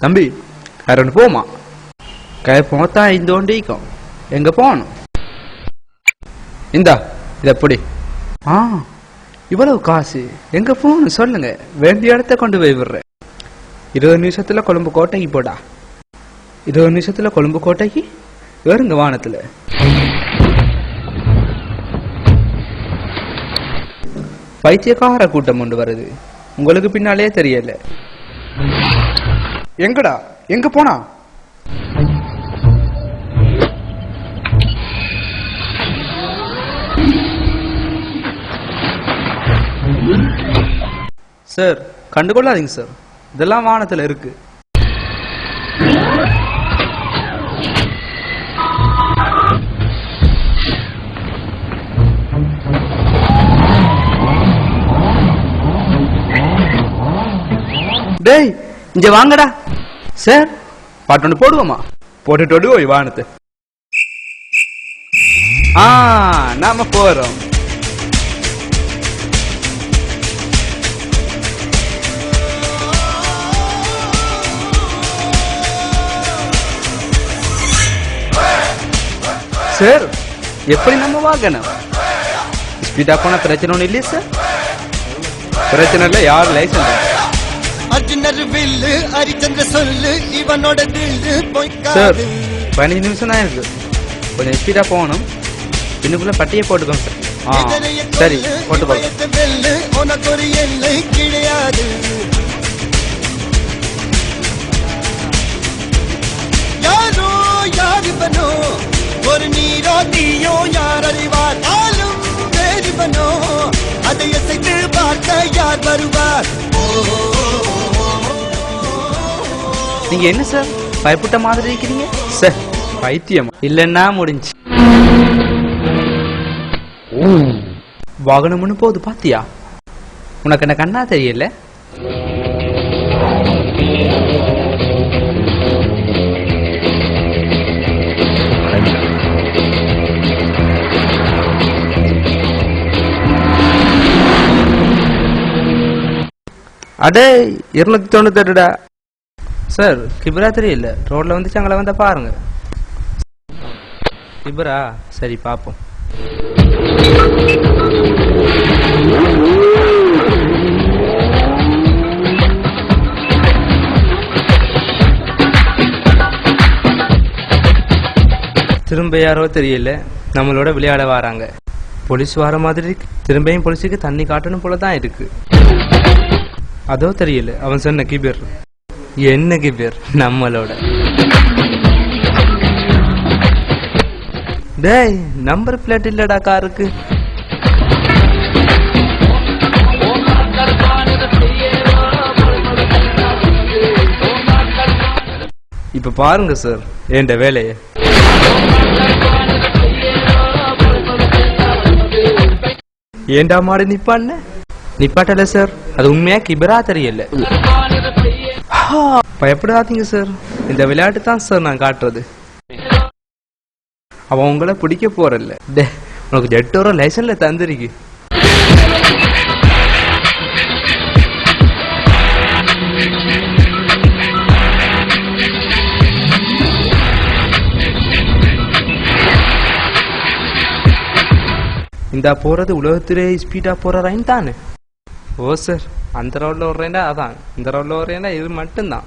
தம்பி கரண்ட் போமா கை போத்தா இந்த ஒண்டிக்கும் எங்க போகணும் இந்தா இத எப்படி இவ்வளவு காசு எங்க போகணும் சொல்லுங்க வேண்டிய இடத்த கொண்டு போய் விடுறேன் 20 நிமிஷத்துல கொழும்பு கோட்டைக்கு போடா 20 நிமிஷத்துல கொழும்பு கோட்டைக்கு வேறுங்க வானத்துல பைத்தியக்கார கூட்டம் கொண்டு வருது உங்களுக்கு பின்னாலே தெரியல எங்கடா எங்க போனா சார் கண்டுகொள்ளாதீங்க சார் இதெல்லாம் வானத்துல இருக்கு டேய் இங்க வாங்கடா சார் பாட்டு போடுவோமா போட்டுட்டு ஓய் வானத்தை நாம போறோம் சார் எப்படி நம்ம வாங்கணும் ஸ்பீடா போன பிரச்சனை ஒண்ணு இல்லையா சார் பிரச்சனை இல்ல யார் லைசன்ஸ் சார் 15 நிமிஷம் தான் இருக்கு கொஞ்சம் ஸ்பீடா போகணும் இன்னுக்குள்ள பட்டியை போட்டுக்கோங்க சார் சரி போட்டுக்கோங்க யாரோ யாரிவனோ ஒரு நீரோ நீயோ யார் அறிவார் ஆளும் வேறிவனோ அதை அசைத்து பார்க்க யார் வருவார் நீங்க என்ன சார் பயப்பட்ட மாதிரி இருக்கிறீங்க சார் பைத்தியம் இல்லன்னா முடிஞ்சு வாகனம்னு போகுது பாத்தியா உனக்கு என்ன கண்ணா தெரியல அடே 298 சார் கிபரா தெரியல ரோட்ல வந்துச்சு அங்கே வந்தா பாருங்க கிபரா சரி பாப்போம் திரும்ப யாரோ தெரியல நம்மளோட விளையாட வராங்க போலீஸ் வர மாதிரி இருக்கு திரும்பியும் போலீஸுக்கு தண்ணி காட்டணும் போலதான் இருக்கு அதோ தெரியல அவன் சொன்ன கிபர் என்ன கிபர் நம்மளோட டேய் நம்பர் பிளேட் இல்லடா காருக்கு இப்ப பாருங்க சார் என்ற வேலைய ஏண்டா மாடு நிப்பான்னு நிப்பாட்டல சார் அது உண்மையா கிபரா தெரியல பயப்படாதீங்க சார் இந்த விளையாட்டு தான் சார் நான் காட்டுறது அவன் உங்களை பிடிக்க போறல உனக்கு ஜெட்டோரோ லைசன்ஸ்ல தந்துருக்கு இந்த போறது உலகத்திலே ஸ்பீடா போற ரயின் தானே ஓ சார் அந்த ரோட்ல ஓடுறேன்டா அதான் இந்த ரோட்ல ஓடுறேன்டா இது மட்டும்தான்